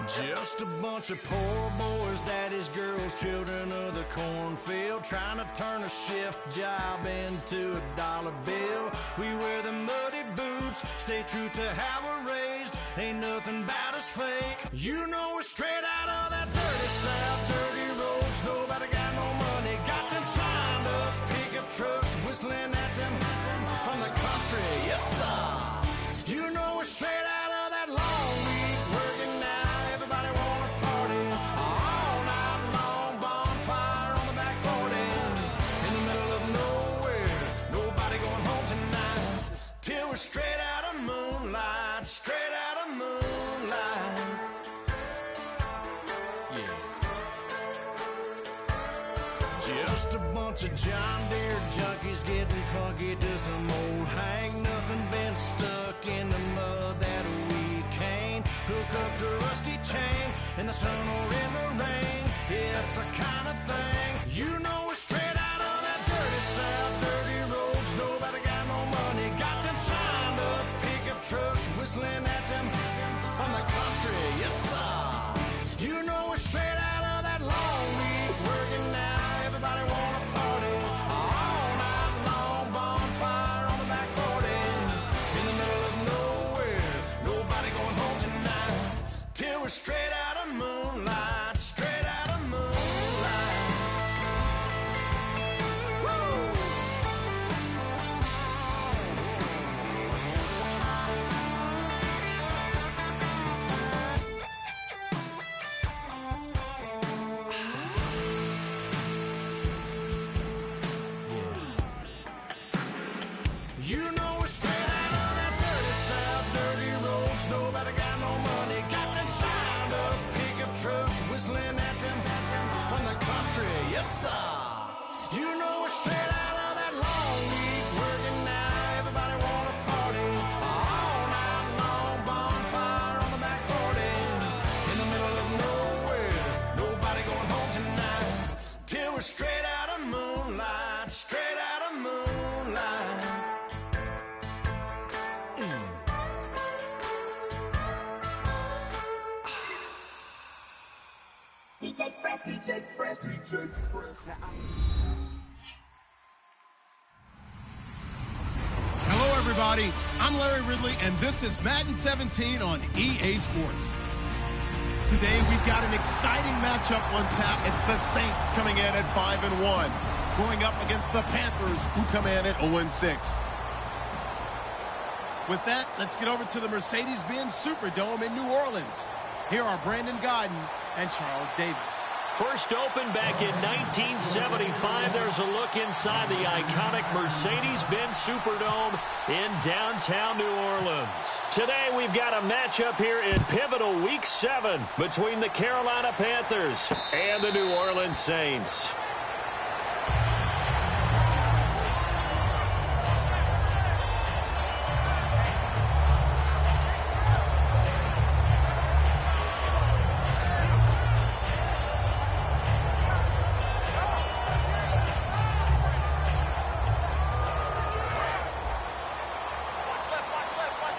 Just a bunch of poor boys, daddies, girls, children of the cornfield, trying to turn a shift job into a dollar bill. We wear the muddy boots, stay true to how we're raised. Ain't nothing about us fake. You know we're straight out of that dirty South, dirty roads. Nobody got no money, got them signed up pickup trucks, whistling at them from the country. Yes, sir. You know we're straight out of that long week working now. Everybody wanna party all night long, bonfire on the back 40 in the middle of nowhere. Nobody going home tonight till we're straight out of moonlight, straight out of moonlight. Yeah. Just a bunch of John Deere junkies getting funky to some old hang nothing, been stuck in the mud that we can't hook up to a rusty chain in the sun or in the rain. Yeah, it's the kind of thing. You know we're straight out of that dirty South, dirty roads. Nobody got no money, got them signed up pickup trucks, whistling at them from the country. Yes, sir. You know we're straight out of that long week working now. Everybody wanna party all night long, bonfire on the back 40 in the middle of nowhere. Nobody going home tonight till we're straight out of moonlight, straight out of moonlight. Woo! You know we're straight out of that dirty South, dirty roads. Nobody got no money, got them signed up pickup trucks, whistling at them from the country. Yes, sir. You know we're straight out of that long week working now. Everybody wanna party all night long, bonfire on the back 40 in the middle of nowhere. Nobody going home tonight till we're straight out of moonlight, straight out of moonlight. DJ Fresh, DJ Fresh, DJ Fresh. Hello, everybody. I'm Larry Ridley, and this is Madden 17 on EA Sports. Today, we've got an exciting matchup on tap. It's the Saints coming in at 5-1, going up against the Panthers, who come in at 0-6. With that, let's get over to the Mercedes-Benz Superdome in New Orleans. Here are Brandon Godden and Charles Davis. First opened back in 1975. There's a look inside the iconic Mercedes-Benz Superdome in downtown New Orleans. Today we've got a matchup here in pivotal Week 7 between the Carolina Panthers and the New Orleans Saints.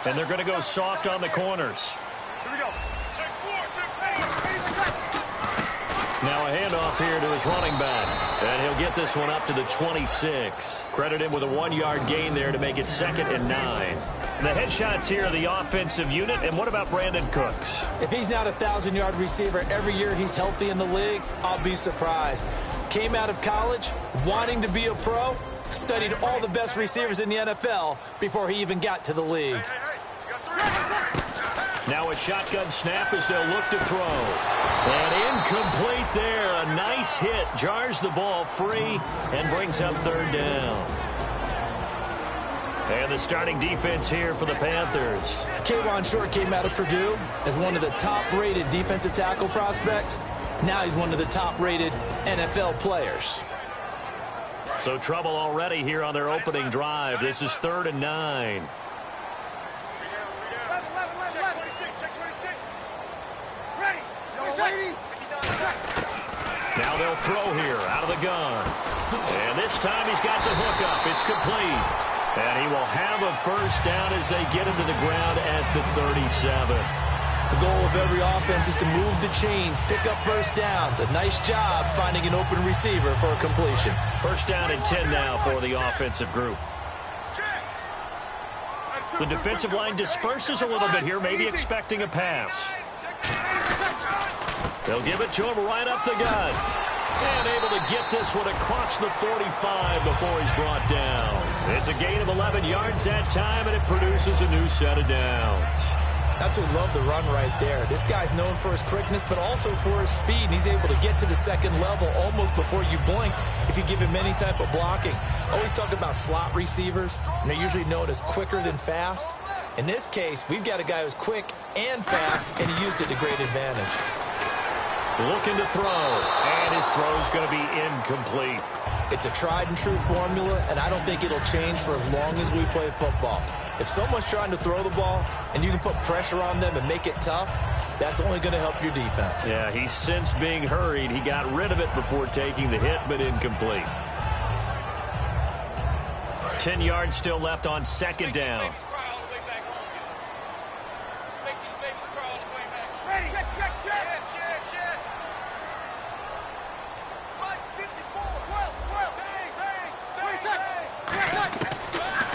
And they're going to go soft on the corners. Here we go. Now a handoff here to his running back. And he'll get this one up to the 26. Credit him with a 1-yard gain there to make it 2nd and 9. And the headshots here are the offensive unit. And what about Brandon Cooks? If he's not a 1,000-yard receiver every year he's healthy in the league, I'll be surprised. Came out of college wanting to be a pro, studied all the best receivers in the NFL before he even got to the league. Now a shotgun snap as they'll look to throw. And incomplete there. A nice hit. Jars the ball free and brings up 3rd down. And the starting defense here for the Panthers. K'Wan Short came out of Purdue as one of the top-rated defensive tackle prospects. Now he's one of the top-rated NFL players. So trouble already here on their opening drive. This is 3rd and 9. Now they'll throw here out of the gun. And this time he's got the hook up. It's complete. And he will have a first down as they get him to the ground at the 37. The goal of every offense is to move the chains, pick up first downs. A nice job finding an open receiver for a completion. First down and 10 now for the offensive group. The defensive line disperses a little bit here, maybe expecting a pass. They'll give it to him right up the gut. And able to get this one across the 45 before he's brought down. It's a gain of 11 yards that time, and it produces a new set of downs. Absolutely love the run right there. This guy's known for his quickness, but also for his speed. And he's able to get to the second level almost before you blink if you give him any type of blocking. Always talk about slot receivers, and they're usually known as quicker than fast. In this case, we've got a guy who's quick and fast, and he used it to great advantage. Looking to throw, and his throw's going to be incomplete. It's a tried-and-true formula, and I don't think it'll change for as long as we play football. If someone's trying to throw the ball and you can put pressure on them and make it tough, that's only going to help your defense. Yeah, he sensed being hurried. He got rid of it before taking the hit, but incomplete. 10 yards still left on second down.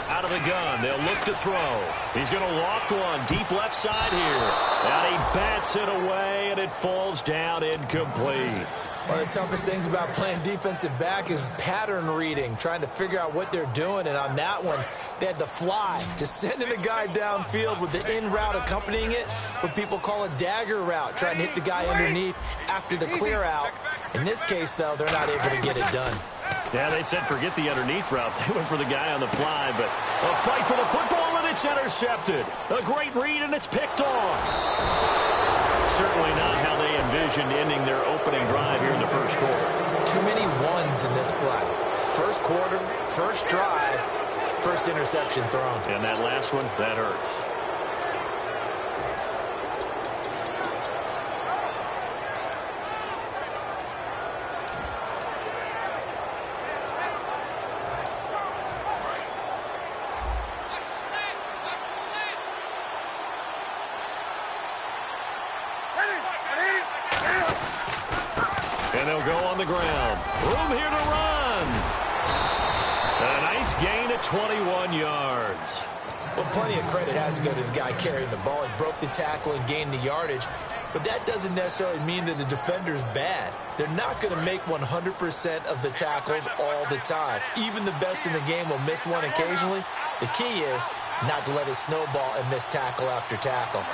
Out of the gun, they'll look to throw. He's going to loft one deep left side here. And he bats it away, and it falls down incomplete. One of the toughest things about playing defensive back is pattern reading, trying to figure out what they're doing. And on that one, they had to fly, just sending a guy downfield with the in route accompanying it, what people call a dagger route, trying to hit the guy underneath after the clear out. In this case, though, they're not able to get it done. Yeah, they said forget the underneath route. They went for the guy on the fly, but a fight for the football, and it's intercepted. A great read, and it's picked off. Certainly not how they envisioned ending their opening drive here in the first quarter. Too many ones in this play. First quarter, first drive, first interception thrown. And that last one, that hurts. And they'll go on the ground. Room here to run. A nice gain of 21 yards. Well, plenty of credit has to go to the guy carrying the ball. He broke the tackle and gained the yardage. But that doesn't necessarily mean that the defender's bad. They're not going to make 100% of the tackles all the time. Even the best in the game will miss one occasionally. The key is not to let it snowball and miss tackle after tackle.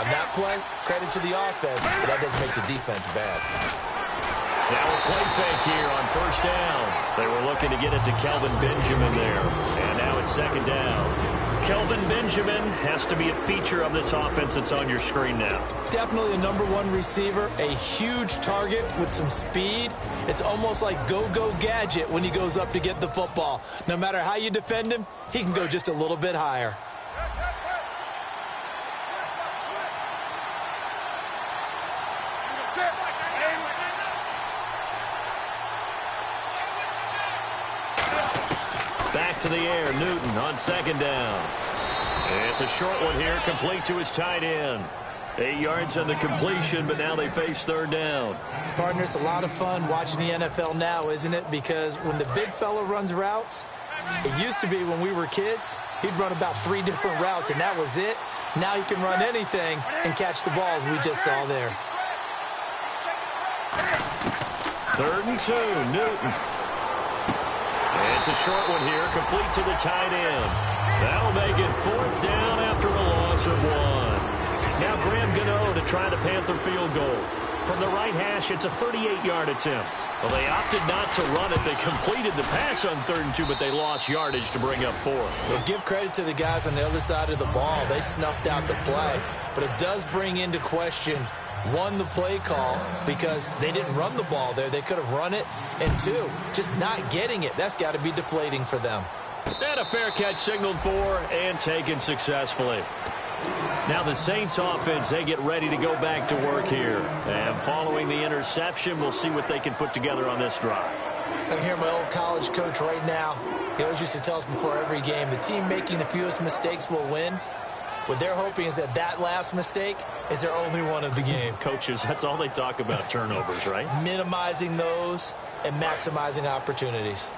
On that play, credit to the offense, but that doesn't make the defense bad. Now a play fake here on first down. They were looking to get it to Kelvin Benjamin there. And now it's second down. Kelvin Benjamin has to be a feature of this offense that's on your screen now. Definitely a #1 receiver, a huge target with some speed. It's almost like go-go gadget when he goes up to get the football. No matter how you defend him, he can go just a little bit higher. Back to the air, Newton on second down. It's a short one here, complete to his tight end. 8 yards on the completion, but now they face third down. Partner, it's a lot of fun watching the NFL now, isn't it? Because when the big fella runs routes, it used to be when we were kids, he'd run about 3 different routes, and that was it. Now he can run anything and catch the balls we just saw there. 3rd and 2, Newton. It's a short one here, complete to the tight end. That'll make it 4th down after a loss of 1. Now Graham Gano to try the Panther field goal. From the right hash, it's a 38-yard attempt. Well, they opted not to run it. They completed the pass on 3rd and 2, but they lost yardage to bring up 4. Well, give credit to the guys on the other side of the ball. They snuffed out the play. But it does bring into question, 1, the play call, because they didn't run the ball there. They could have run it. And 2, just not getting it. That's got to be deflating for them. And a fair catch signaled for and taken successfully. Now the Saints offense, they get ready to go back to work here. And following the interception, we'll see what they can put together on this drive. I can hear my old college coach right now. He always used to tell us before every game, the team making the fewest mistakes will win. What they're hoping is that that last mistake is their only one of the game. Coaches, that's all they talk about, turnovers, right? Minimizing those and maximizing opportunities.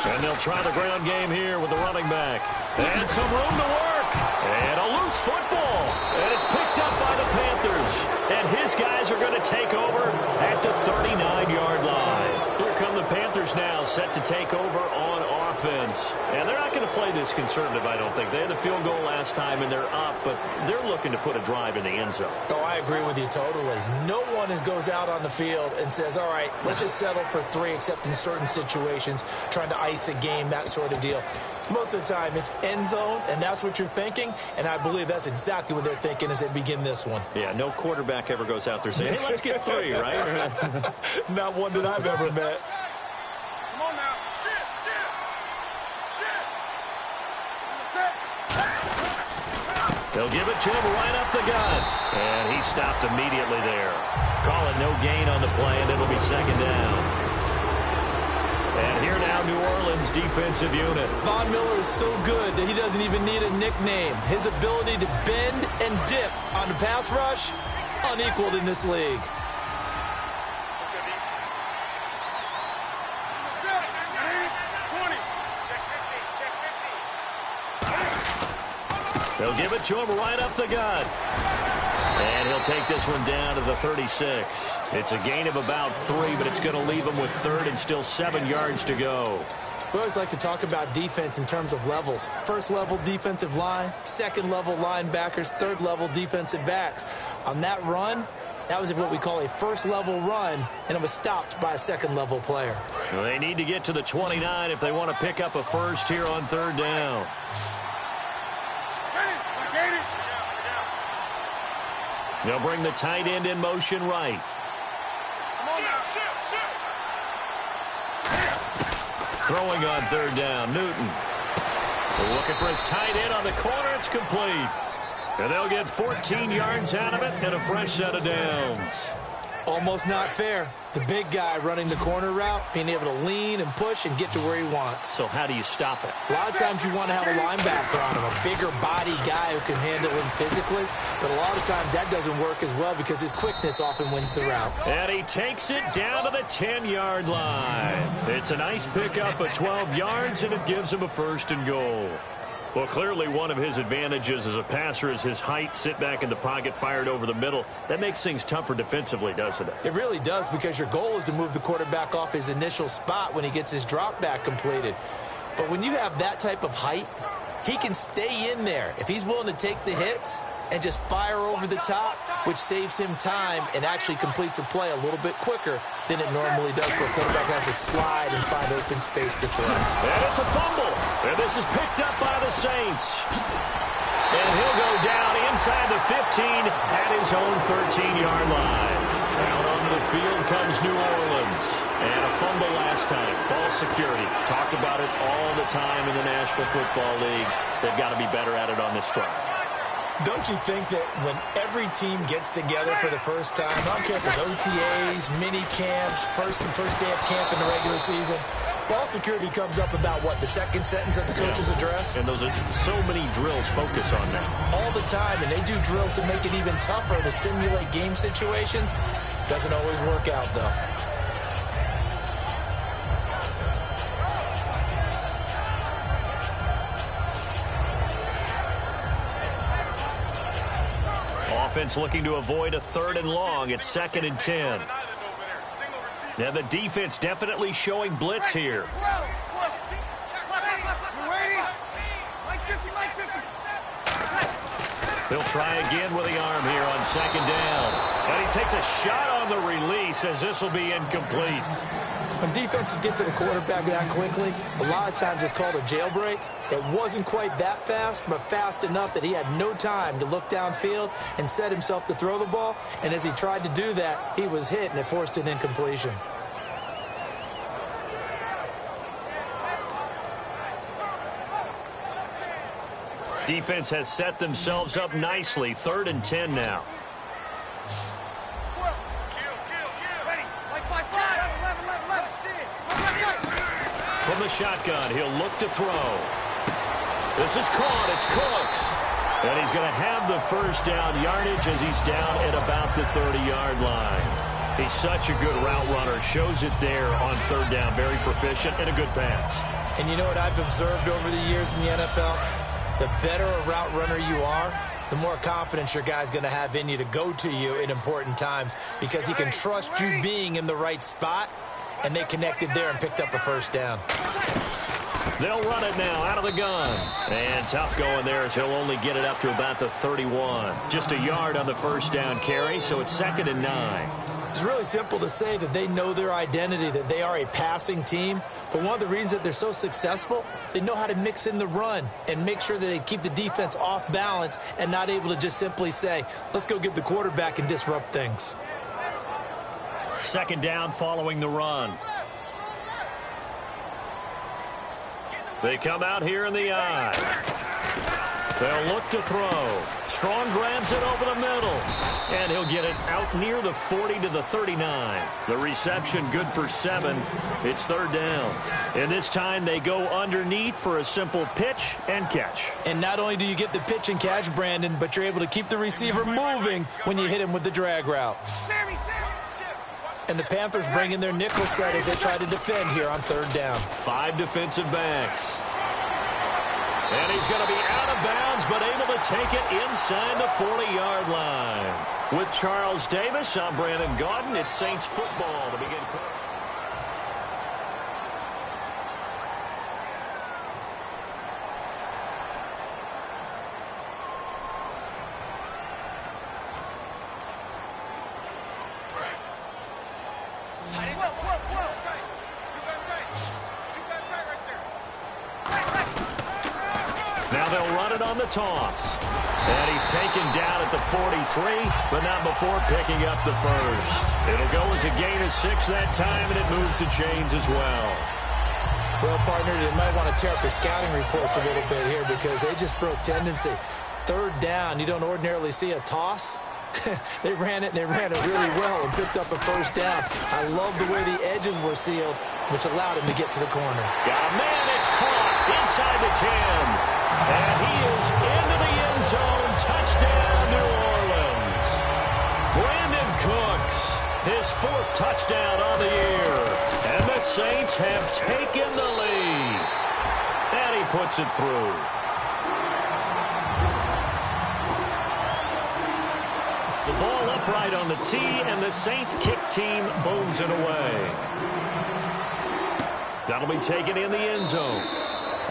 And they'll try the ground game here with the running back. And some room to work. And a loose football. And it's picked up by the Panthers. And his guys are going to take over at the 39-yard line. Here come the Panthers now, set to take over on offense. And they're not going to play this conservative, I don't think. They had the field goal last time, and they're up, but they're looking to put a drive in the end zone. Oh, I agree with you totally. No one goes out on the field and says, all right, let's just settle for 3, except in certain situations, trying to ice a game, that sort of deal. Most of the time, it's end zone, and that's what you're thinking, and I believe that's exactly what they're thinking as they begin this one. Yeah, no quarterback ever goes out there saying, hey, let's get 3, right? Not one that I've ever met. Come on now. Shit. They'll give it to him right up the gut. And he stopped immediately there. Call it no gain on the play, and it'll be second down. And here now, New Orleans defensive unit. Von Miller is so good that he doesn't even need a nickname. His ability to bend and dip on the pass rush, unequaled in this league. They'll give it to him right up the gut. And he'll take this one down to the 36. It's a gain of about 3, but it's going to leave him with 3rd and still 7 yards to go. We always like to talk about defense in terms of levels. First level defensive line, second level linebackers, third level defensive backs. On that run, that was what we call a first level run, and it was stopped by a second level player. Well, they need to get to the 29 if they want to pick up a first here on 3rd down. They'll bring the tight end in motion right. Throwing on 3rd down, Newton. Looking for his tight end on the corner. It's complete. And they'll get 14 yards out of it and a fresh set of downs. Almost not fair. The big guy running the corner route, being able to lean and push and get to where he wants. So how do you stop it? A lot of times you want to have a linebacker on him, a bigger body guy who can handle him physically. But a lot of times that doesn't work as well because his quickness often wins the route. And he takes it down to the 10-yard line. It's a nice pickup of 12 yards, and it gives him a 1st and goal. Well, clearly one of his advantages as a passer is his height, sit back in the pocket, fired over the middle. That makes things tougher defensively, doesn't it? It really does, because your goal is to move the quarterback off his initial spot when he gets his drop back completed. But when you have that type of height, he can stay in there. If he's willing to take the hits and just fire over the top, which saves him time and actually completes a play a little bit quicker than it normally does, where a quarterback has to slide and find open space to throw. And it's a fumble. And this is picked up by the Saints. And he'll go down inside the 15 at his own 13-yard line. Out onto the field comes New Orleans. And a fumble last time. Ball security. Talk about it all the time in the National Football League. They've got to be better at it on this drive. Don't you think that when every team gets together for the first time, I don't care if it's OTAs, mini camps, first day of camp in the regular season, ball security comes up about, what, the second sentence of the coach's address? And those are so many drills focus on that. All the time, and they do drills to make it even tougher to simulate game situations. Doesn't always work out, though. Offense looking to avoid a 3rd and long. It's 2nd and 10. Now the defense definitely showing blitz here. He'll try again with the arm here on 2nd down. And he takes a shot on the release as this will be incomplete. When defenses get to the quarterback that quickly, a lot of times it's called a jailbreak. It wasn't quite that fast, but fast enough that he had no time to look downfield and set himself to throw the ball. And as he tried to do that, he was hit, and it forced an incompletion. Defense has set themselves up nicely. 3rd and 10 now. the shotgun. He'll look to throw. This is caught. It's Cooks. And he's going to have the first down yardage as he's down at about the 30-yard line. He's such a good route runner. Shows it there on third down. Very proficient and a good pass. And you know what I've observed over the years in the NFL? The better a route runner you are, the more confidence your guy's going to have in you to go to you in important times because he can trust you being in the right spot, and they connected there and picked up a first down. They'll run it now out of the gun. And tough going there as he'll only get it up to about the 31. Just a yard on the first down carry, so it's 2nd and 9. It's really simple to say that they know their identity, that they are a passing team. But one of the reasons that they're so successful, they know how to mix in the run and make sure that they keep the defense off balance and not able to just simply say, let's go get the quarterback and disrupt things. 2nd down following the run. They come out here in the eye. They'll look to throw. Strong grabs it over the middle. And he'll get it out near the 40 to the 39. The reception good for 7. It's 3rd down. And this time they go underneath for a simple pitch and catch. And not only do you get the pitch and catch, Brandon, but you're able to keep the receiver moving when you hit him with the drag route. And the Panthers bring in their nickel set as they try to defend here on 3rd down. 5 defensive backs. And he's going to be out of bounds, but able to take it inside the 40-yard line. With Charles Davis, I'm Brandon Gaudin. It's Saints football to begin. On the toss. And he's taken down at the 43, but not before picking up the first. It'll go as a gain of 6 that time, and it moves the chains as well. Well, partner, they might want to tear up their scouting reports a little bit here because they just broke tendency. 3rd down, you don't ordinarily see a toss. They ran it, and they ran it really well and picked up a first down. I love the way the edges were sealed, which allowed him to get to the corner. Got a man, it's caught inside the 10. And he is into the end zone. Touchdown, New Orleans. Brandon Cooks, his 4th touchdown on the year. And the Saints have taken the lead. And he puts it through. The ball upright on the tee, and the Saints kick team booms it away. That'll be taken in the end zone.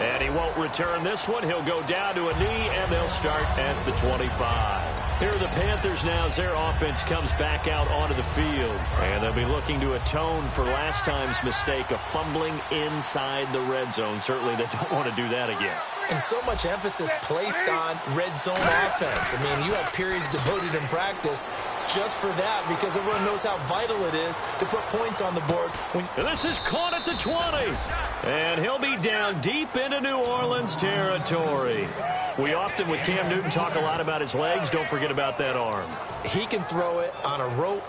And he won't return this one. He'll go down to a knee, and they'll start at the 25. Here are the Panthers now as their offense comes back out onto the field. And they'll be looking to atone for last time's mistake of fumbling inside the red zone. Certainly they don't want to do that again. And so much emphasis placed on red zone offense. I mean, you have periods devoted in practice just for that because everyone knows how vital it is to put points on the board. And this is caught at the 20. And he'll be down deep into New Orleans territory. We often, with Cam Newton, talk a lot about his legs. Don't forget about that arm. He can throw it on a rope.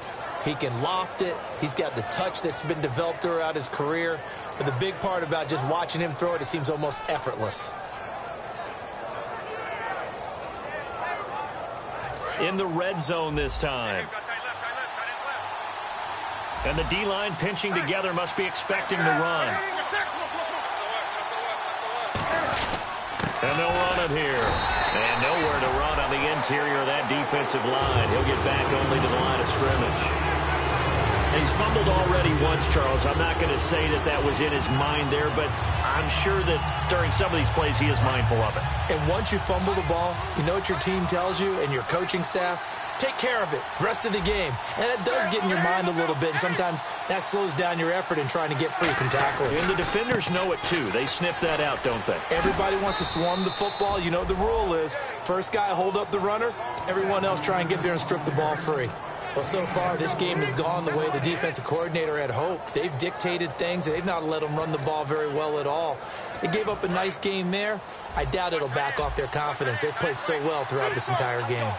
He can loft it. He's got the touch that's been developed throughout his career. But the big part about just watching him throw it, it seems almost effortless. In the red zone this time. And the D-line pinching together must be expecting the run. And they'll run it here. And nowhere to run on the interior of that defensive line. He'll get back only to the line of scrimmage. He's fumbled already once, Charles. I'm not going to say that that was in his mind there, but I'm sure that during some of these plays he is mindful of it. And once you fumble the ball, you know what your team tells you and your coaching staff? Take care of it rest of the game. And it does get in your mind a little bit, and sometimes that slows down your effort in trying to get free from tackling. And the defenders know it too. They sniff that out, don't they? Everybody wants to swarm the football. You know the rule is first guy hold up the runner, everyone else try and get there and strip the ball free. Well, so far, this game has gone the way the defensive coordinator had hoped. They've dictated things, and they've not let them run the ball very well at all. They gave up a nice game there. I doubt it'll back off their confidence. They've played so well throughout this entire game.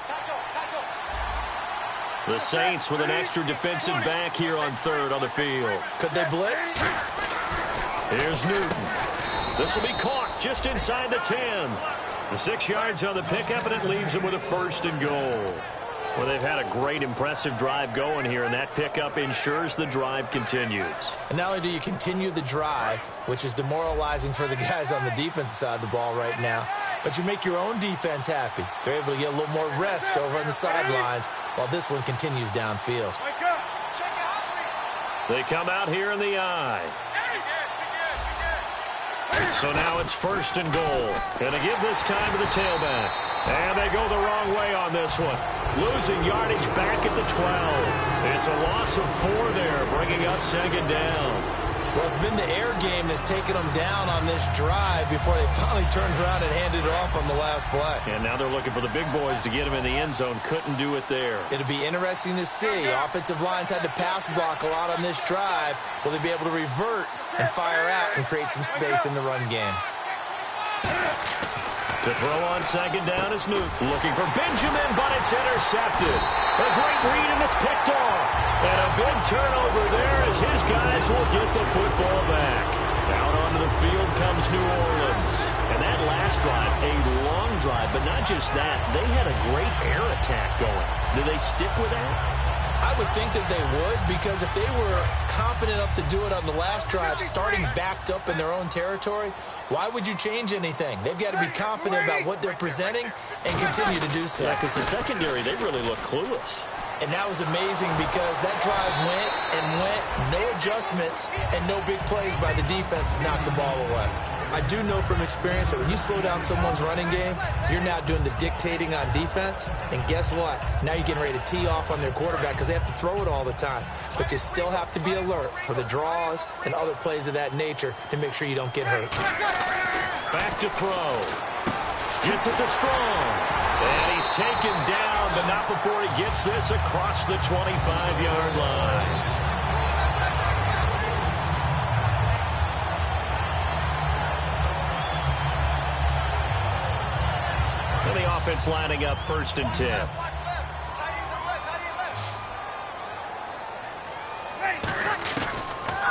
The Saints with an extra defensive back here on third on the field. Could they blitz? Here's Newton. This will be caught just inside the 10. The 6 yards on the pickup, and it leaves them with a 1st and goal. Well, they've had a great, impressive drive going here, and that pickup ensures the drive continues. And not only do you continue the drive, which is demoralizing for the guys on the defensive side of the ball right now, but you make your own defense happy. They're able to get a little more rest over on the sidelines while this one continues downfield. They come out here in the eye. So now it's 1st and goal. Gonna give this time to the tailback. And they go the wrong way on this one. Losing yardage back at the 12. It's a loss of 4 there, bringing up 2nd down. Well, it's been the air game that's taken them down on this drive before they finally turned around and handed it off on the last play. And now they're looking for the big boys to get him in the end zone. Couldn't do it there. It'll be interesting to see. Offensive lines had to pass block a lot on this drive. Will they be able to revert and fire out and create some space in the run game? To throw on 2nd down is Newton. Looking for Benjamin, but it's intercepted. A great read, and it's picked off. And a big turnover there as his guys will get the football back. Out onto the field comes New Orleans. And that last drive, a long drive, but not just that. They had a great air attack going. Do they stick with that? I would think that they would, because if they were confident enough to do it on the last drive, starting backed up in their own territory, why would you change anything? They've got to be confident about what they're presenting and continue to do so. Yeah, because the secondary, they really look clueless. And that was amazing because that drive went and went, no adjustments, and no big plays by the defense to knock the ball away. I do know from experience that when you slow down someone's running game, you're now doing the dictating on defense. And guess what? Now you're getting ready to tee off on their quarterback because they have to throw it all the time. But you still have to be alert for the draws and other plays of that nature to make sure you don't get hurt. Back to throw. Gets it to Strong. And he's taken down, but not before he gets this across the 25-yard line. And the offense lining up 1st and 10.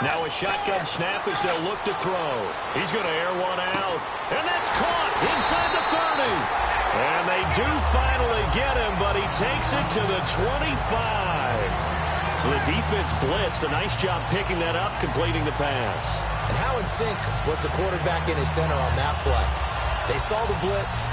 Now a shotgun snap as they'll look to throw. He's going to air one out. And that's caught inside the 30. And they do finally get him, but he takes it to the 25. So the defense blitzed. A nice job picking that up, completing the pass. And how in sync was the quarterback in his center on that play? They saw the blitz,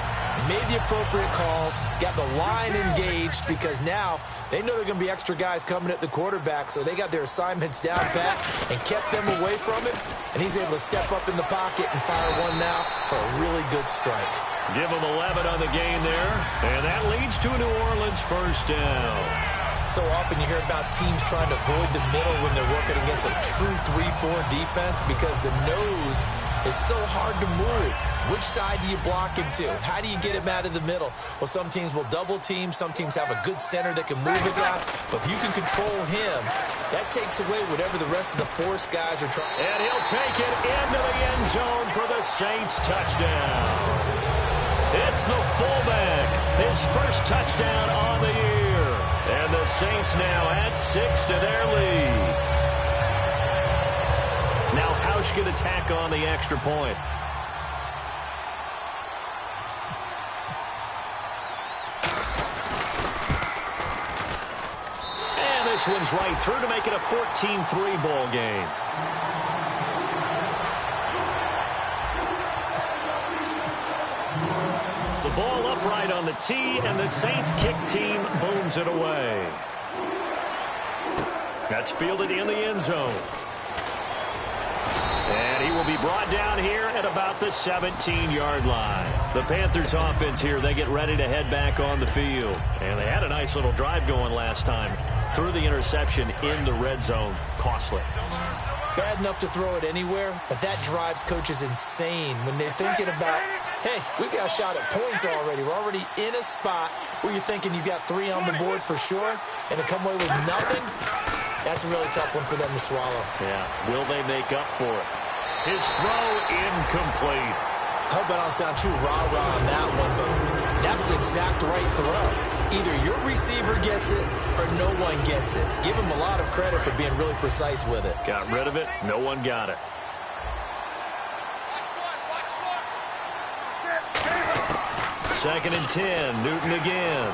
made the appropriate calls, got the line engaged because now they know they're going to be extra guys coming at the quarterback, so they got their assignments down pat and kept them away from it, and he's able to step up in the pocket and fire one now for a really good strike. Give him 11 on the game there, and that leads to a New Orleans 1st down. So often you hear about teams trying to avoid the middle when they're working against a true 3-4 defense because the nose is so hard to move. Which side do you block him to? How do you get him out of the middle? Well, some teams will double team. Some teams have a good center that can move the guy. But if you can control him, that takes away whatever the rest of the force guys are trying. And he'll take it into the end zone for the Saints touchdown. It's the fullback. His 1st touchdown on the year. And the Saints now add 6 to their lead. Now Hausch going to tack on the extra point. And this one's right through to make it a 14-3 ball game. The ball upright on the tee, and the Saints kick team booms it away. That's fielded in the end zone. And he will be brought down here at about the 17-yard line. The Panthers offense here, they get ready to head back on the field. And they had a nice little drive going last time. Threw the interception in the red zone. Costly. Bad enough to throw it anywhere, but that drives coaches insane when they're thinking about, hey, we got a shot at points already. We're already in a spot where you're thinking you've got 3 on the board for sure, and to come away with nothing, that's a really tough one for them to swallow. Yeah, will they make up for it? His throw incomplete. I hope I don't sound too rah-rah on that one, but that's the exact right throw. Either your receiver gets it or no one gets it. Give him a lot of credit for being really precise with it. Got rid of it. No one got it. 2nd and 10. Newton again.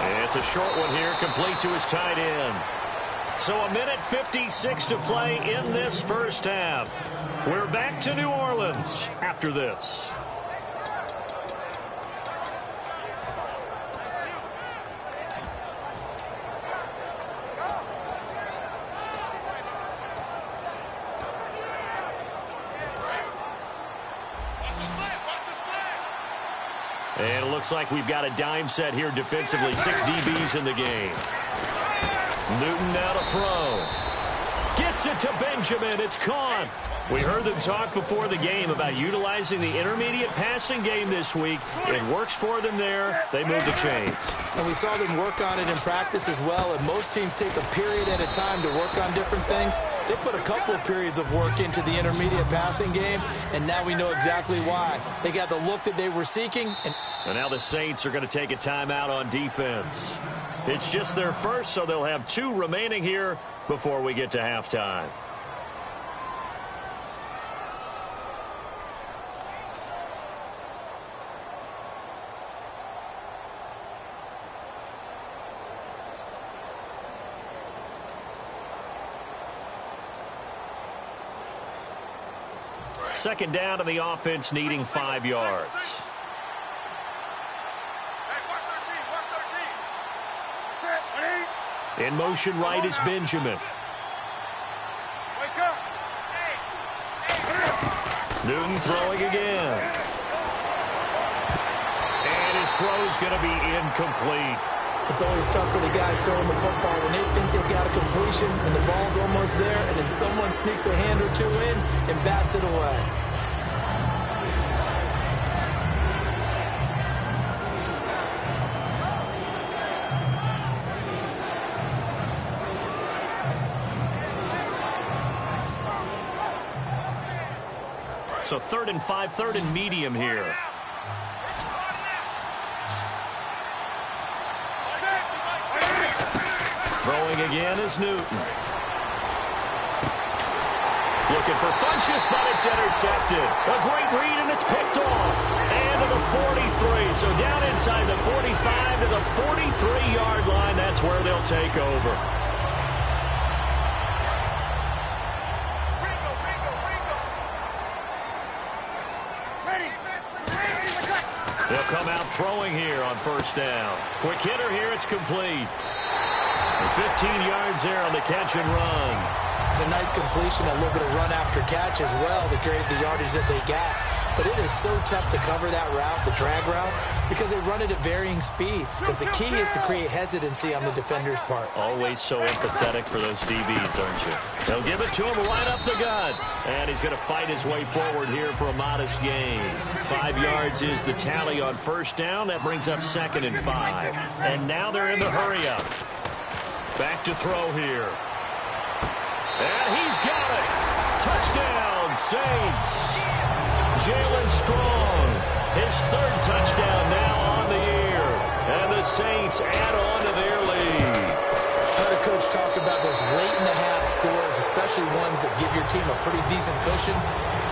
And it's a short one here, complete to his tight end. So 1:56 to play in this first half. We're back to New Orleans after this. And it looks like we've got a dime set here defensively. 6 DBs in the game. Newton now to throw. Gets it to Benjamin. It's caught. We heard them talk before the game about utilizing the intermediate passing game this week. It works for them there. They move the chains. And we saw them work on it in practice as well. And most teams take a period at a time to work on different things. They put a couple of periods of work into the intermediate passing game, and now we know exactly why. They got the look that they were seeking. And now the Saints are going to take a timeout on defense. It's just their first, so they'll have 2 remaining here before we get to halftime. Second down to the offense, needing 5 yards. In motion right is Benjamin. Newton throwing again. And his throw's going to be incomplete. It's always tough for the guys throwing the football when they think they've got a completion and the ball's almost there, and then someone sneaks a hand or 2 in and bats it away. So 3rd and 5, 3rd and medium here. Throwing again is Newton. Looking for Funchess, but it's intercepted. A great read, and it's picked off. And to the 43. So down inside the 45 to the 43-yard line. That's where they'll take over. They'll come out throwing here on 1st down. Quick hitter here, it's complete. 15 yards there on the catch and run. It's a nice completion, a little bit of run after catch as well to create the yardage that they got. But it is so tough to cover that route, the drag route, because they run it at varying speeds. Because the key is to create hesitancy on the defender's part. Always so empathetic for those DBs, aren't you? They'll give it to him right up the gut. And he's going to fight his way forward here for a modest gain. 5 yards is the tally on 1st down. That brings up 2nd and 5. And now they're in the hurry-up. Back to throw here. And he's got it. Touchdown, Saints. Jalen Strong, his 3rd touchdown now on the year. And the Saints add on to their lead. I heard a coach talk about those late-in-the-half scores, especially ones that give your team a pretty decent cushion.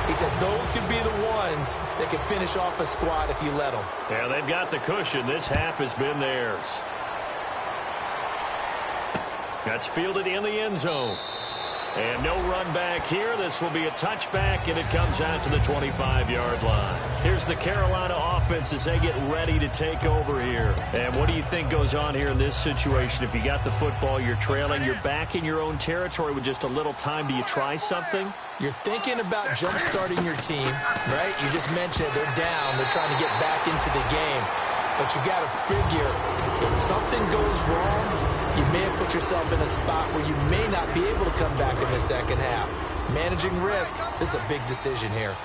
He said those could be the ones that could finish off a squad if you let them. Yeah, they've got the cushion. This half has been theirs. That's fielded in the end zone. And no run back here. This will be a touchback, and it comes out to the 25-yard line. Here's the Carolina offense as they get ready to take over here. And what do you think goes on here in this situation? If you got the football, you're trailing, you're back in your own territory with just a little time. Do you try something? You're thinking about jump-starting your team, right? You just mentioned they're down. They're trying to get back into the game. But you got to figure if something goes wrong, you may have put yourself in a spot where you may not be able to come back in the second half. Managing risk, this is a big decision here.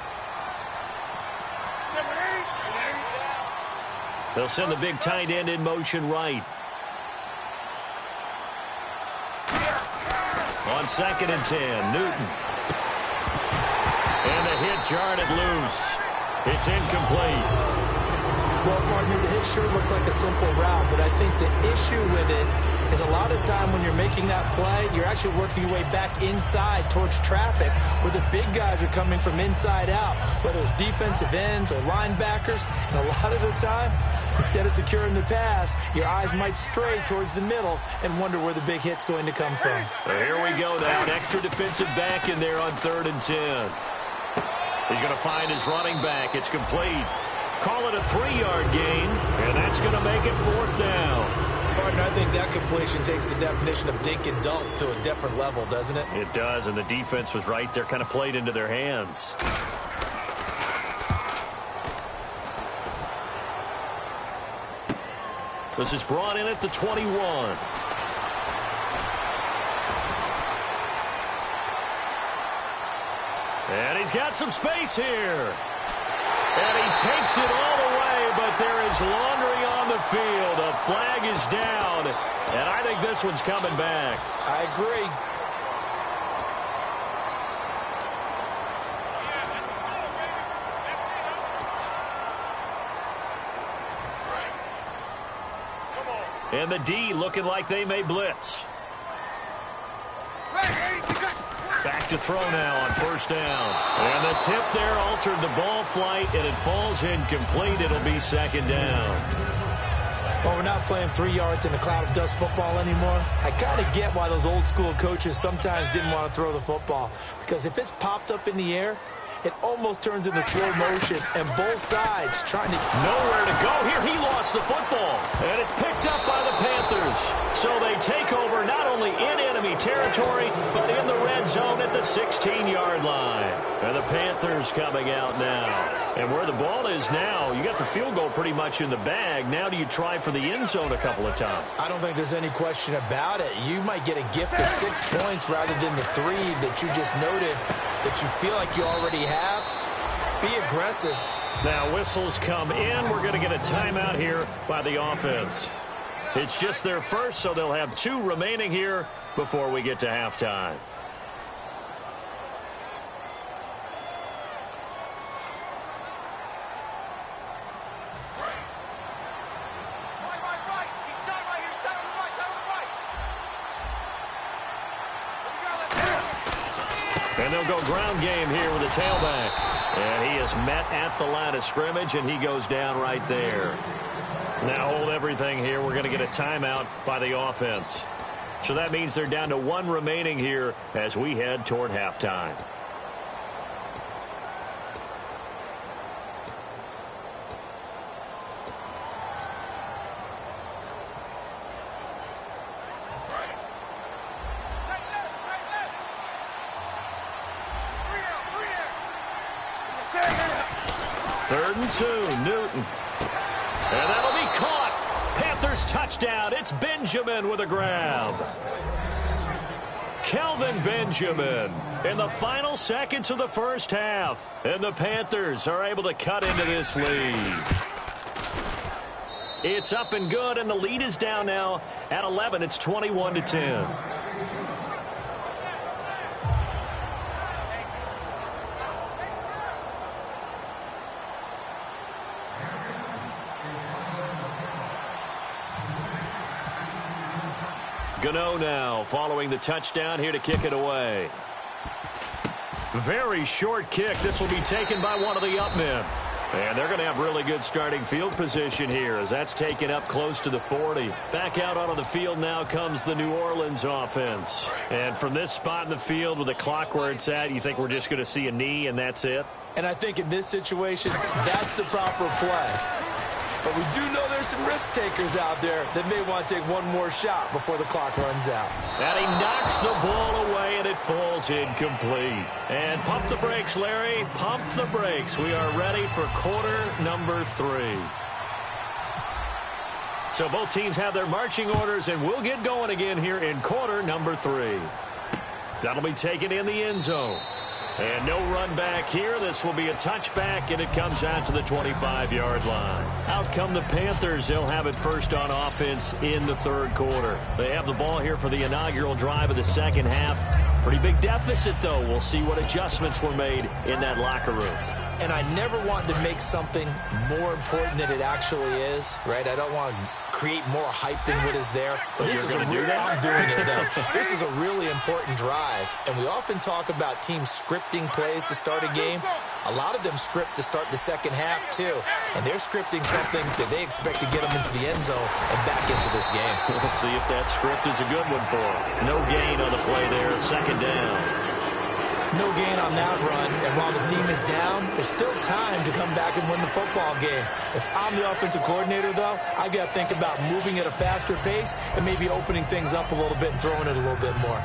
They'll send the big tight end in motion right. On 2nd and 10, Newton. And the hit jarred it loose. It's incomplete. Well, partner, the hit sure looks like a simple route, but I think the issue with it is a lot of time when you're making that play, you're actually working your way back inside towards traffic where the big guys are coming from inside out, whether it's defensive ends or linebackers. And a lot of the time, instead of securing the pass, your eyes might stray towards the middle and wonder where the big hit's going to come from. Here we go now. An extra defensive back in there on 3rd and 10. He's going to find his running back. It's complete. Call it a 3-yard gain, and that's going to make it 4th down. Partner, I think that completion takes the definition of dink and dunk to a different level, doesn't it? It does, and the defense was right there, kind of played into their hands. This is brought in at the 21. And he's got some space here. And he takes it all the way, but there is laundry on the field. A flag is down, and I think this one's coming back. I agree. And the D looking like they may blitz. Back to throw now on 1st down. And the tip there altered the ball flight, and it falls incomplete. It'll be 2nd down. Well, we're not playing 3 yards in a cloud of dust football anymore. I kind of get why those old school coaches sometimes didn't want to throw the football. Because if it's popped up in the air, it almost turns into slow motion, and both sides trying to... Nowhere to go here. He lost the football, and it's picked up by the Panthers. So they take over not only in enemy territory, but in the red zone at the 16-yard line. And the Panthers coming out now. And where the ball is now, you got the field goal pretty much in the bag. Now do you try for the end zone a couple of times? I don't think there's any question about it. You might get a gift of 6 points rather than the 3 that you just noted that you feel like you already have. Be aggressive. Now whistles come in. We're going to get a timeout here by the offense. It's just their first, so they'll have 2 remaining here before we get to halftime. And they'll go ground game here with a tailback. And he is met at the line of scrimmage, and he goes down right there. Now hold everything here. We're going to get a timeout by the offense. So that means they're down to 1 remaining here as we head toward halftime. Third and 2, Newton. And that'll be caught. Panthers touchdown. It's Benjamin with a grab. Kelvin Benjamin in the final seconds of the first half. And the Panthers are able to cut into this lead. It's up and good, and the lead is down now at 11. It's 21-10. Gano now following the touchdown here to kick it away. Very short kick. This will be taken by one of the up men. And they're going to have really good starting field position here as that's taken up close to the 40. Back out onto the field now comes the New Orleans offense. And from this spot in the field with the clock where it's at, you think we're just going to see a knee and that's it? And I think in this situation, that's the proper play. But we do know there's some risk takers out there that may want to take one more shot before the clock runs out. And he knocks the ball away, and it falls incomplete. And pump the brakes, Larry. Pump the brakes. We are ready for quarter number 3. So both teams have their marching orders, and we'll get going again here in quarter number 3. That'll be taken in the end zone. And no run back here. This will be a touchback, and it comes out to the 25-yard line. Out come the Panthers. They'll have it first on offense in the third quarter. They have the ball here for the inaugural drive of the second half. Pretty big deficit, though. We'll see what adjustments were made in that locker room. and I never want to make something more important than it actually is, right? I don't want to create more hype than what is there. But this is I'm doing it, though. This is a really important drive, and we often talk about teams scripting plays to start a game. A lot of them script to start the second half, too, and they're scripting something that they expect to get them into the end zone and back into this game. We'll see if that script is a good one for them. No gain on the play there, second down. No gain on that run, and while the team is down, there's still time to come back and win the football game. If I'm the offensive coordinator, though, I've got to think about moving at a faster pace and maybe opening things up a little bit and throwing it a little bit more.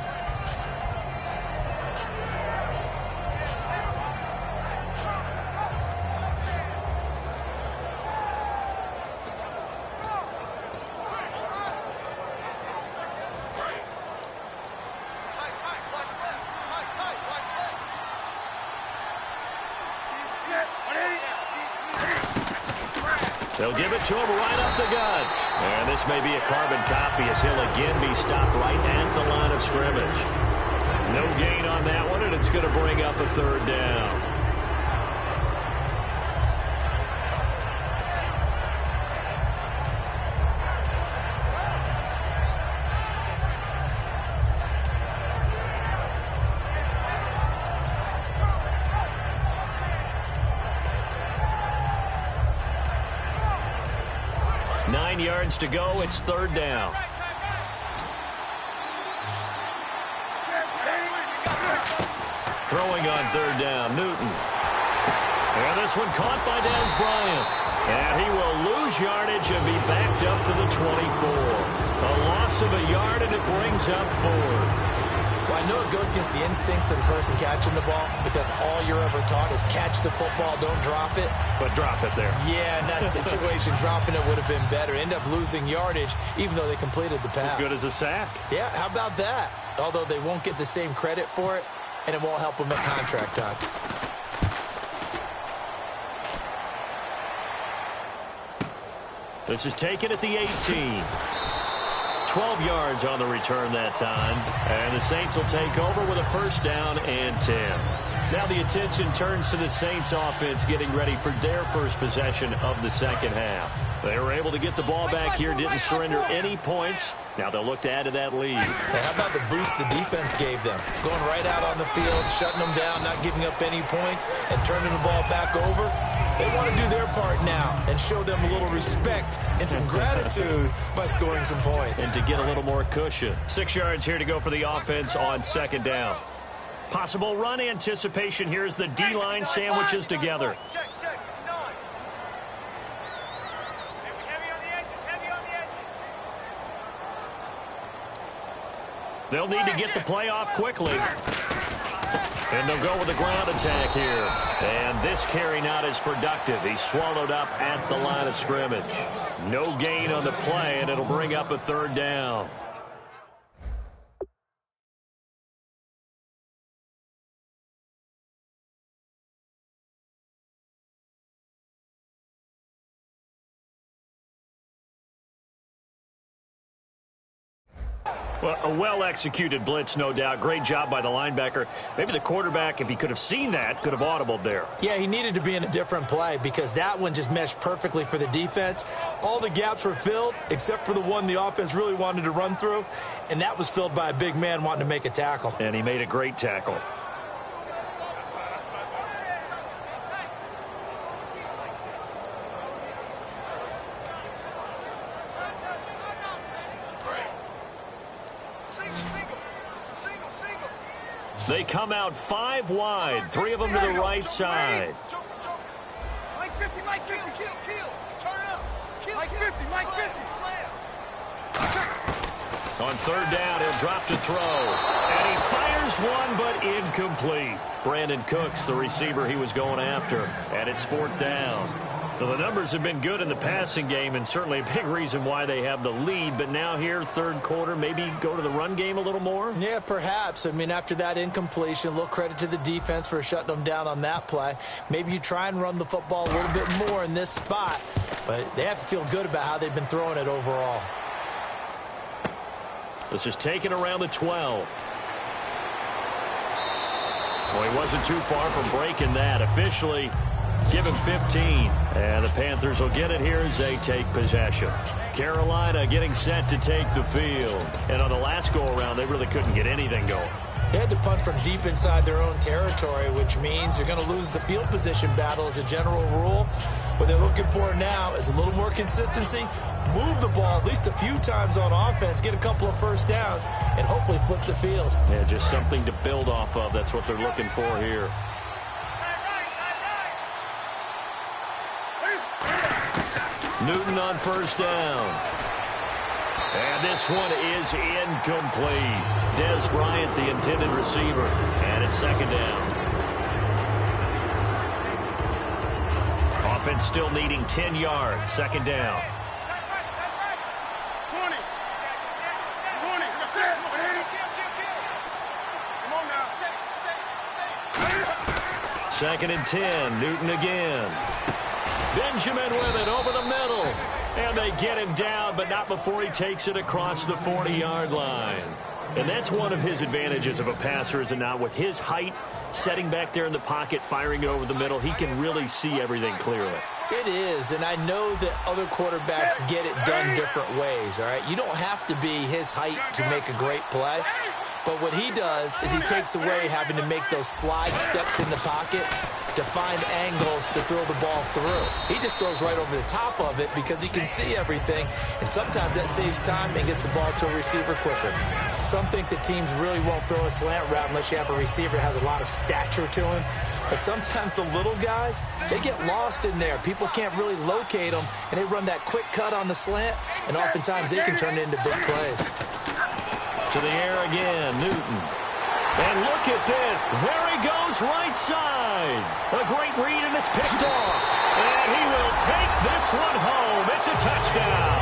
They'll give it to him right up the gut. And this may be a carbon copy as he'll again be stopped right at the line of scrimmage. No gain on that one, and it's going to bring up a third down. Yards to go. It's third down. Throwing on third down, Newton. And this one caught by Dez Bryant. And he will lose yardage and be backed up to the 24. A loss of a yard, and it brings up fourth. Well, I know it goes against the instincts of the person catching the ball because all you're ever taught is catch the football, don't drop it. But drop it there. Yeah, in that situation, dropping it would have been better. End up losing yardage, even though they completed the pass. As good as a sack. Yeah, how about that? Although they won't get the same credit for it, and it won't help them at contract time. This is taken at the 18. 12 yards on the return that time. And the Saints will take over with a first down and 10. Now the attention turns to the Saints offense getting ready for their first possession of the second half. They were able to get the ball back here, didn't surrender any points. Now they'll look to add to that lead. Hey, how about the boost the defense gave them? Going right out on the field, shutting them down, not giving up any points, and turning the ball back over. They want to do their part now and show them a little respect and some gratitude by scoring some points. And to get a little more cushion. 6 yards here to go for the offense on second down. Possible run anticipation here as the D-line sandwiches together. They'll need to get the play off quickly. And they'll go with the ground attack here. And this carry not as productive. He's swallowed up at the line of scrimmage. No gain on the play, and it'll bring up a third down. Well, a well-executed blitz, no doubt. Great job by the linebacker. Maybe the quarterback, if he could have seen that, could have audibled there. Yeah, he needed to be in a different play because that one just meshed perfectly for the defense. All the gaps were filled except for the one the offense really wanted to run through, and that was filled by a big man wanting to make a tackle. And he made a great tackle. They come out 5 wide, 3 of them to the right side. Mike 50, Mike 50, kill. Turn up. Mike 50, Mike 50. On third down, he'll drop to throw. And he fires one, but incomplete. Brandon Cooks, the receiver he was going after. And it's fourth down. Well, the numbers have been good in the passing game, and certainly a big reason why they have the lead. But now here, third quarter, maybe go to the run game a little more? Yeah, perhaps. I mean, after that incompletion, a little credit to the defense for shutting them down on that play. Maybe you try and run the football a little bit more in this spot. But they have to feel good about how they've been throwing it overall. This is taken around the 12. Well, he wasn't too far from breaking that. Officially, Give him 15. And the Panthers will get it here as they take possession. Carolina getting set to take the field. And on the last go-around, they really couldn't get anything going. They had to punt from deep inside their own territory, which means you're going to lose the field position battle as a general rule. What they're looking for now is a little more consistency, move the ball at least a few times on offense, get a couple of first downs, and hopefully flip the field. Yeah, just something to build off of. That's what they're looking for here. Newton on first down. And this one is incomplete. Des Bryant, the intended receiver. And it's second down. Offense still needing 10 yards. Second down. 20. Come on now. Second and 10. Newton again. Benjamin with it over the middle. And they get him down, but not before he takes it across the 40-yard line. And that's one of his advantages of a passer, is it not? With his height, setting back there in the pocket, firing it over the middle, he can really see everything clearly. It is, and I know that other quarterbacks get it done different ways, all right? You don't have to be his height to make a great play. But what he does is he takes away having to make those slide steps in the pocket to find angles to throw the ball through. He just throws right over the top of it because he can see everything, and sometimes that saves time and gets the ball to a receiver quicker. Some think that teams really won't throw a slant route unless you have a receiver that has a lot of stature to him. But sometimes the little guys, they get lost in there. People can't really locate them, and they run that quick cut on the slant, and oftentimes they can turn it into big plays. To the air again, Newton. And look at this. There he goes, right side. A great read, and it's picked off. And he will take this one home. It's a touchdown.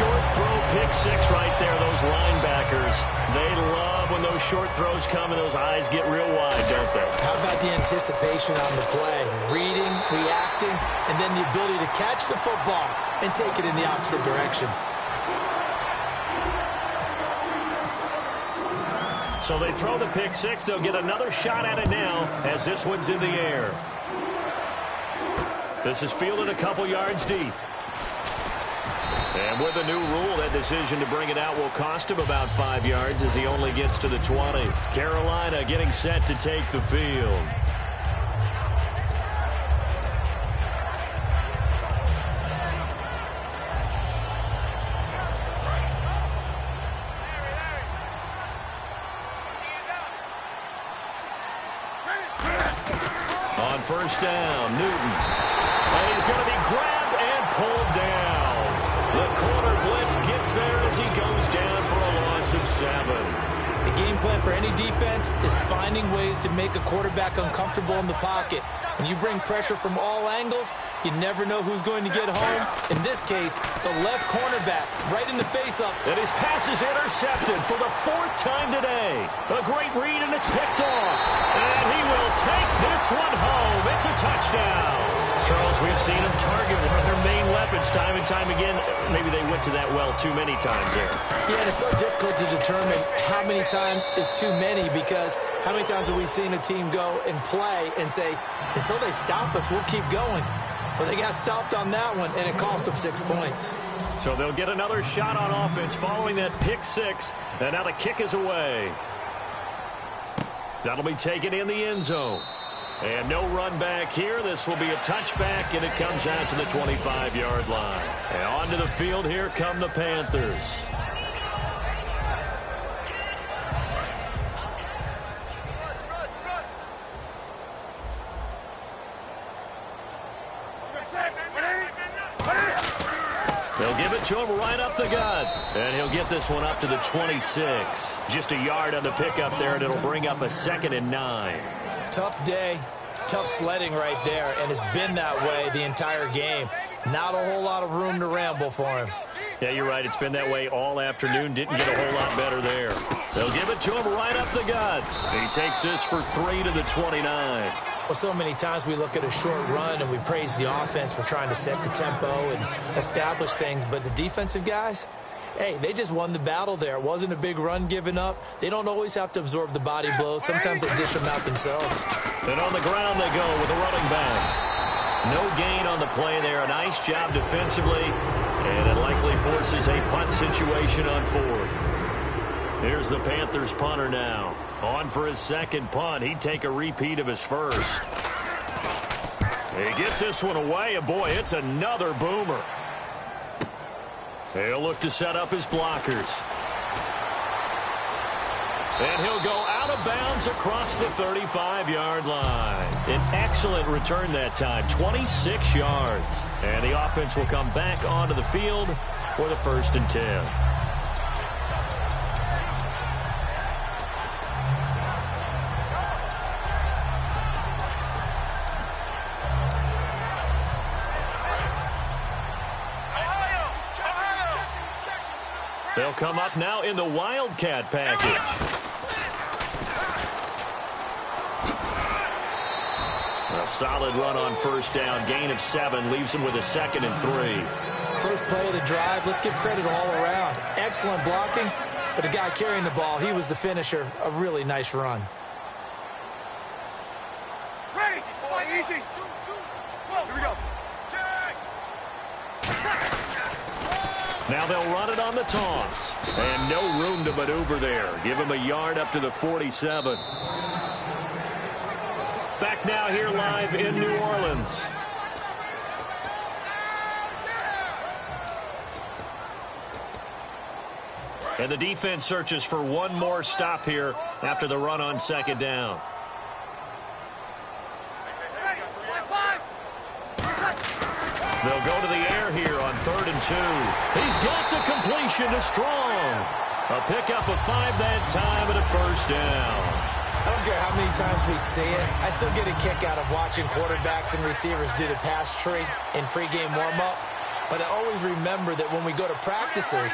Short throw, pick six right there. Those linebackers, they love when those short throws come and those eyes get real wide, don't they? How about the anticipation on the play? Reading, reacting, and then the ability to catch the football and take it in the opposite direction. So they throw the pick six. They'll get another shot at it now as this one's in the air. This is fielded a couple yards deep. And with a new rule, that decision to bring it out will cost him about 5 yards as he only gets to the 20. Carolina getting set to take the field. First down, Newton. And he's going to be grabbed and pulled down. The corner blitz gets there as he goes down for a loss of 7. The game plan for any defense is finding ways to make a quarterback uncomfortable in the pocket. When you bring pressure from all angles, you never know who's going to get home. In this case, the left cornerback right in the face-up. And his pass is intercepted for the 4th time today. A great read, and it's picked off. And he will take this one home. It's a touchdown. Charles, we've seen him target one of their main weapons time and time again. Maybe they went to that well too many times there. Yeah, and it's so difficult to determine how many times is too many, because how many times have we seen a team go and play and say, until they stop us, we'll keep going. Well, they got stopped on that one, and it cost them 6 points. So they'll get another shot on offense following that pick six, and now the kick is away. That'll be taken in the end zone. And no run back here. This will be a touchback, and it comes out to the 25-yard line. And onto the field here come the Panthers. They'll give it to him right up the gut. And he'll get this one up to the 26. Just a yard on the pickup there, and it'll bring up a 2nd and 9. Tough day, tough sledding right there, and it's been that way the entire game. Not a whole lot of room to ramble for him. Yeah, you're right. It's been that way all afternoon. Didn't get a whole lot better there. They'll give it to him right up the gut. He takes this for 3 to the 29. Well, so many times we look at a short run and we praise the offense for trying to set the tempo and establish things, but the defensive guys, hey, they just won the battle there. It wasn't a big run given up. They don't always have to absorb the body blows. Sometimes they dish them out themselves. And on the ground they go with a running back. No gain on the play there. A nice job defensively, and it likely forces a punt situation on fourth. Here's the Panthers punter now. On for his second punt. He'd take a repeat of his first. He gets this one away, and boy, it's another boomer. He'll look to set up his blockers. And he'll go out of bounds across the 35-yard line. An excellent return that time, 26 yards. And the offense will come back onto the field for the 1st and 10. They'll come up now in the Wildcat package. A solid run on 1st down. Gain of 7 leaves him with a 2nd and 3. First play of the drive. Let's give credit all around. Excellent blocking, but the guy carrying the ball, he was the finisher. A really nice run. Ready? Easy. Here we go. Now they'll run it on the toss. And no room to maneuver there. Give him a yard up to the 47. Back now here live in New Orleans. And the defense searches for one more stop here after the run on 2nd down. They'll go to the air here on 3rd and 2. He's got the completion to Strong. A pickup of 5 that time and a 1st down. I don't care how many times we see it. I still get a kick out of watching quarterbacks and receivers do the pass tree in pregame warm-up. But I always remember that when we go to practices,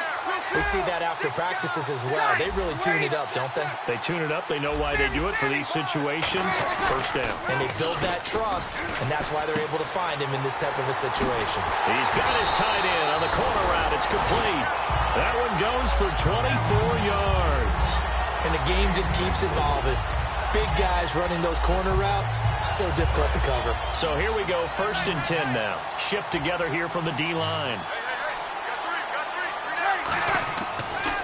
we see that after practices as well. They really tune it up, don't they? They tune it up. They know why they do it for these situations. 1st down. And they build that trust, and that's why they're able to find him in this type of a situation. He's got his tight end on the corner route. It's complete. That one goes for 24 yards. And the game just keeps evolving. Big guys running those corner routes, so difficult to cover. So here we go, 1st and 10 now. Shift together here from the D-line.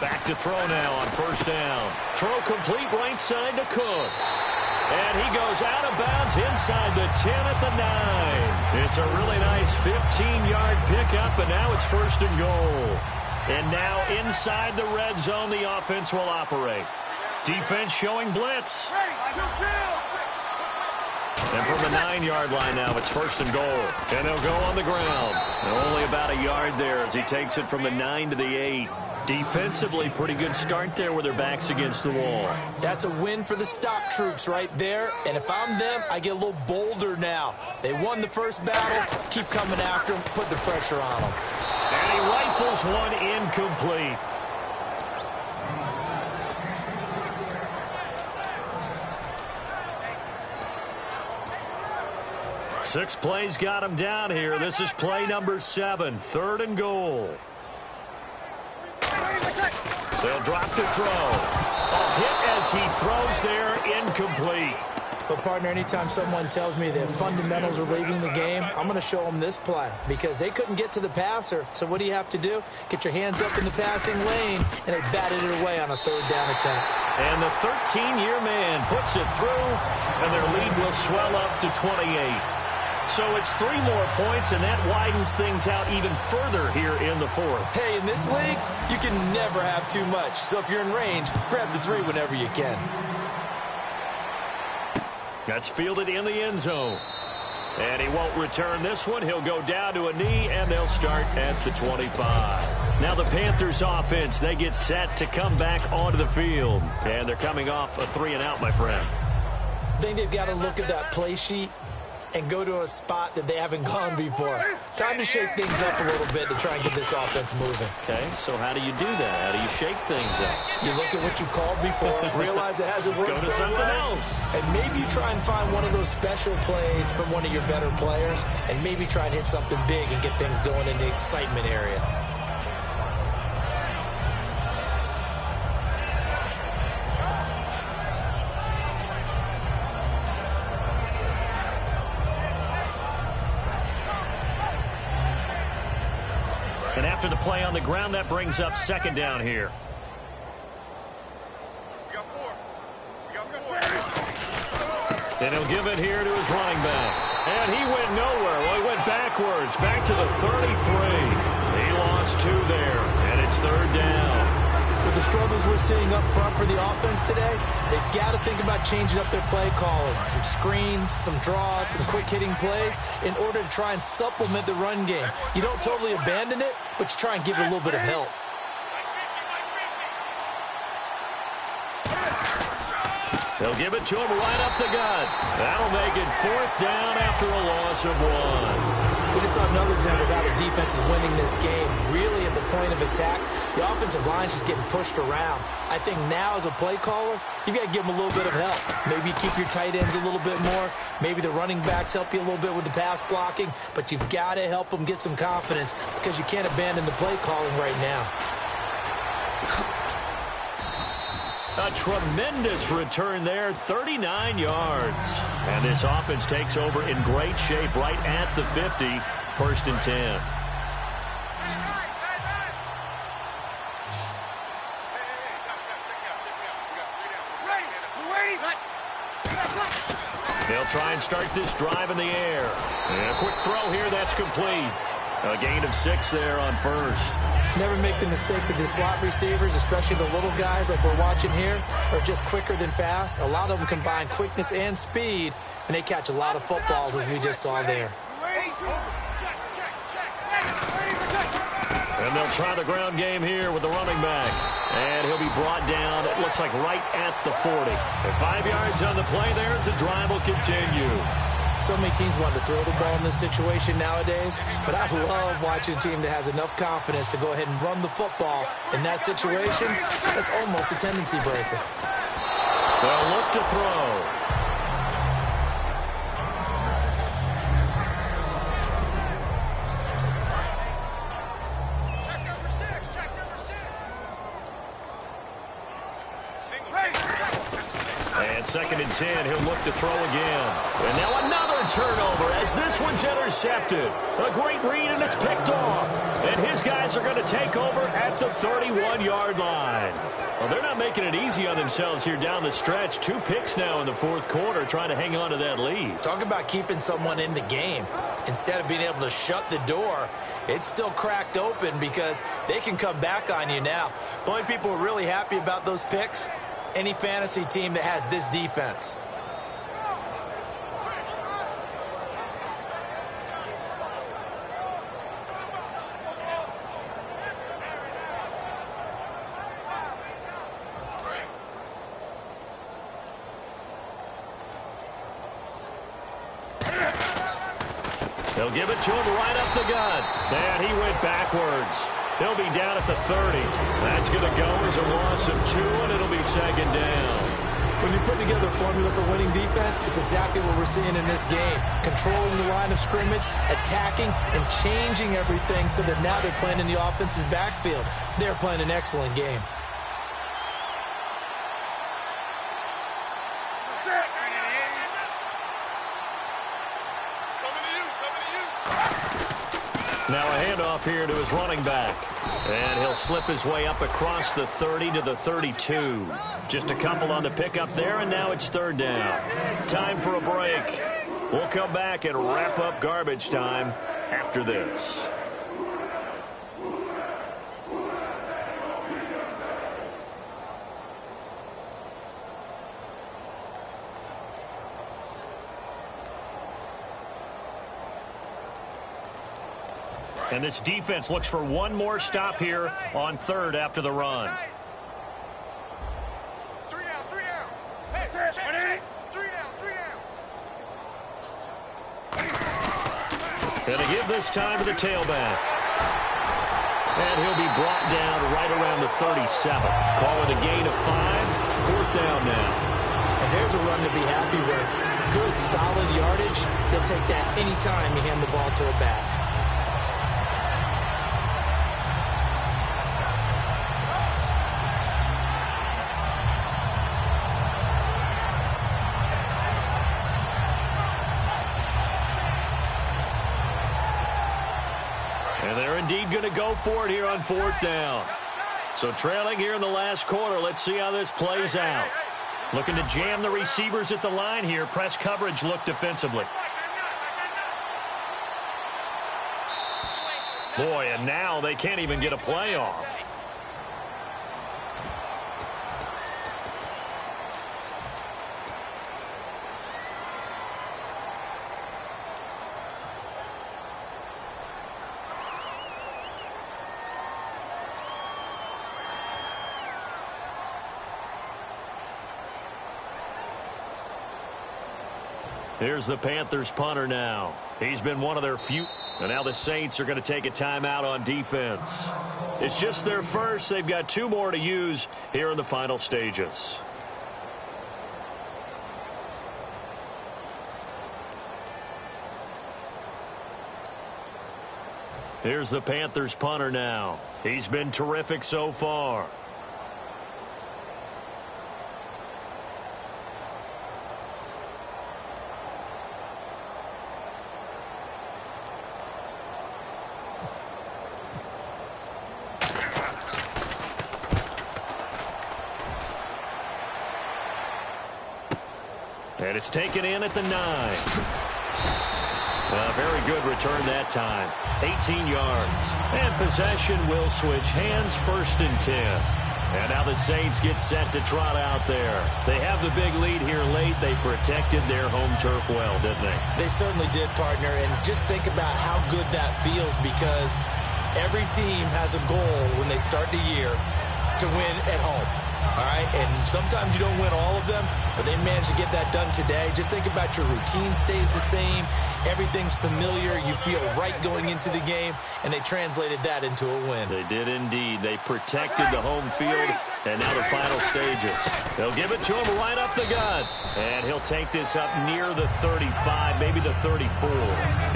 Back to throw now on 1st down. Throw complete right side to Cooks. And he goes out of bounds inside the 10 at the 9. It's a really nice 15-yard pickup, and now it's 1st and goal. And now inside the red zone, the offense will operate. Defense showing blitz. And from the 9-yard line now, it's 1st and goal. And they'll go on the ground. And only about a yard there as he takes it from the 9 to the 8. Defensively, pretty good start there with their backs against the wall. That's a win for the stop troops right there. And if I'm them, I get a little bolder now. They won the first battle. Keep coming after them. Put the pressure on them. And he rifles one incomplete. Six plays got him down here. This is play number 7, 3rd and goal. They'll drop the throw. A hit as he throws there, incomplete. But, partner, anytime someone tells me that fundamentals are leaving the game, I'm going to show them this play because they couldn't get to the passer. So what do you have to do? Get your hands up in the passing lane, and they batted it away on a 3rd down attempt. And the 13-year man puts it through, and their lead will swell up to 28. So it's 3 more points, and that widens things out even further here in the 4th. Hey, in this league, you can never have too much. So if you're in range, grab the 3 whenever you can. That's fielded in the end zone. And he won't return this one. He'll go down to a knee, and they'll start at the 25. Now the Panthers offense, they get set to come back onto the field. And they're coming off a 3-and-out, my friend. I think they've got to look at that play sheet and go to a spot that they haven't gone before. Time to shake things up a little bit to try and get this offense moving. Okay, so how do you do that? How do you shake things up? You look at what you called before, realize it hasn't worked Go to something else. And maybe you try and find one of those special plays from one of your better players, and maybe try and hit something big and get things going in the excitement area. And after the play on the ground, that brings up second down here. And he'll give it here to his running back. And he went nowhere. Well, he went backwards, back to the 33. He lost 2 there, and it's third down. With the struggles we're seeing up front for the offense today, they've got to think about changing up their play calling. Some screens, some draws, some quick-hitting plays in order to try and supplement the run game. You don't totally abandon it, but you try and give it a little bit of help. They'll give it to him right up the gut. That'll make it fourth down after a loss of 1. We just saw another example of how the defense is winning this game. Really at the point of attack, the offensive line is just getting pushed around. I think now as a play caller, you've got to give them a little bit of help. Maybe you keep your tight ends a little bit more. Maybe the running backs help you a little bit with the pass blocking. But you've got to help them get some confidence because you can't abandon the play calling right now. A tremendous return there, 39 yards. And this offense takes over in great shape right at the 50, first and 10. They'll try and start this drive in the air. And a quick throw here, that's complete. A gain of 6 there on first. Never make the mistake that the slot receivers, especially the little guys like we're watching here, are just quicker than fast. A lot of them combine quickness and speed, and they catch a lot of footballs, as we just saw there. And they'll try the ground game here with the running back. And he'll be brought down, it looks like right at the 40. And 5 yards on the play there, as the drive will continue. So many teams want to throw the ball in this situation nowadays, but I love watching a team that has enough confidence to go ahead and run the football in that situation. That's almost a tendency breaker. They'll look to throw. And second and 10, he'll look to throw again. And now another turnover as this one's intercepted. A great read, and it's picked off. And his guys are going to take over at the 31-yard line. Well, they're not making it easy on themselves here down the stretch. 2 picks now in the fourth quarter, trying to hang on to that lead. Talk about keeping someone in the game. Instead of being able to shut the door, it's still cracked open because they can come back on you now. The only people who are really happy about those picks, any fantasy team that has this defense. They'll give it to him right up the gut. And he went backwards. He'll be down at the 30. That's going to go as a loss of 2, and it'll be second down. When you put together a formula for winning defense, it's exactly what we're seeing in this game. Controlling the line of scrimmage, attacking, and changing everything so that now they're playing in the offense's backfield. They're playing an excellent game. Now a handoff here to his running back. And he'll slip his way up across the 30 to the 32. Just a couple on the pickup there, and now it's third down. Time for a break. We'll come back and wrap up garbage time after this. And this defense looks for one more stop here on third after the run. 3 down, 3 down. Hey, check. 3 down, 3 down. Gonna give this time to the tailback. And he'll be brought down right around the 37. Call it a gain of 5. Fourth down now. And there's a run to be happy with. Good, solid yardage. They'll take that anytime you hand the ball to a back. going to go for it here on 4th down. So trailing here in the last quarter. Let's see how this plays out. Looking to jam the receivers at the line here. Press coverage look defensively. Boy, and now they can't even get a play off. Here's the Panthers punter now. He's been one of their few. And now the Saints are going to take a timeout on defense. It's just their first. They've got 2 more to use here in the final stages. Here's the Panthers punter now. He's been terrific so far. And it's taken in at the 9. A very good return that time. 18 yards. And possession will switch hands, 1st and 10. And now the Saints get set to trot out there. They have the big lead here late. They protected their home turf well, didn't they? They certainly did, partner. And just think about how good that feels, because every team has a goal when they start the year to win at home. All right, and sometimes you don't win all of them, but they managed to get that done today. Just think about your routine stays the same. Everything's familiar. You feel right going into the game, and they translated that into a win. They did indeed. They protected the home field, and now the final stages. They'll give it to him right up the gut, and he'll take this up near the 35, maybe the 34.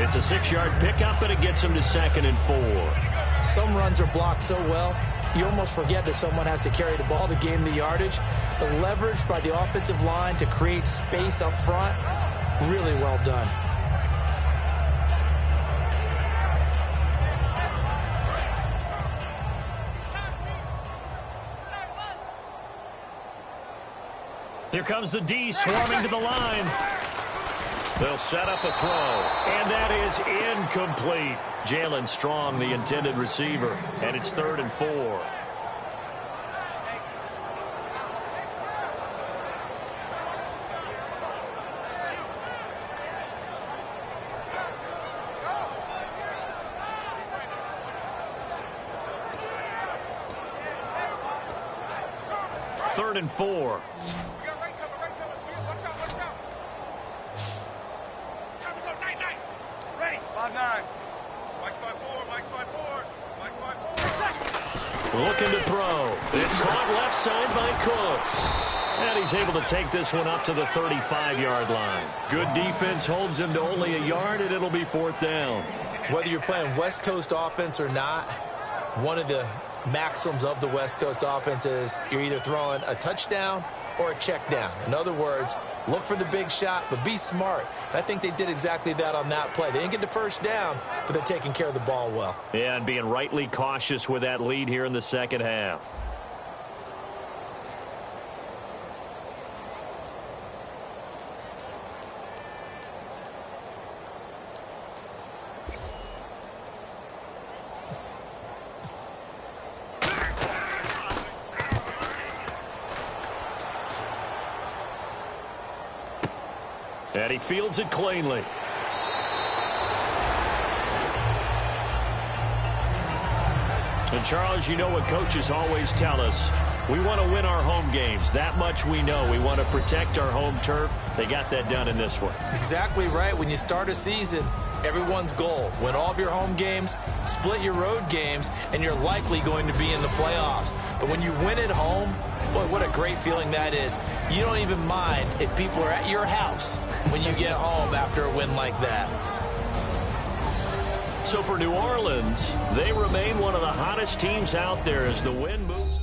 It's a 6-yard pickup, and it gets him to 2nd and 4. Some runs are blocked so well, you almost forget that someone has to carry the ball to gain the yardage. The leverage by the offensive line to create space up front, really well done. Here comes the D swarming to the line. They'll set up a throw, and that is incomplete. Jalen Strong, the intended receiver, and it's 3rd and 4. Third and 4. Looking to throw. It's caught left side by Cooks. And he's able to take this one up to the 35-yard line. Good defense holds him to only a yard, and it'll be 4th down. Whether you're playing West Coast offense or not, one of the maxims of the West Coast offense is you're either throwing a touchdown or a check down. In other words, look for the big shot, but be smart. And I think they did exactly that on that play. They didn't get the 1st down, but they're taking care of the ball well. Yeah, and being rightly cautious with that lead here in the 2nd half. And he fields it cleanly. And Charles, you know what coaches always tell us. We want to win our home games. That much we know. We want to protect our home turf. They got that done in this one. Exactly right. When you start a season, everyone's goal: win all of your home games, split your road games, and you're likely going to be in the playoffs. But when you win at home, boy, what a great feeling that is. You don't even mind if people are at your house when you get home after a win like that. So for New Orleans, they remain one of the hottest teams out there as the wind moves.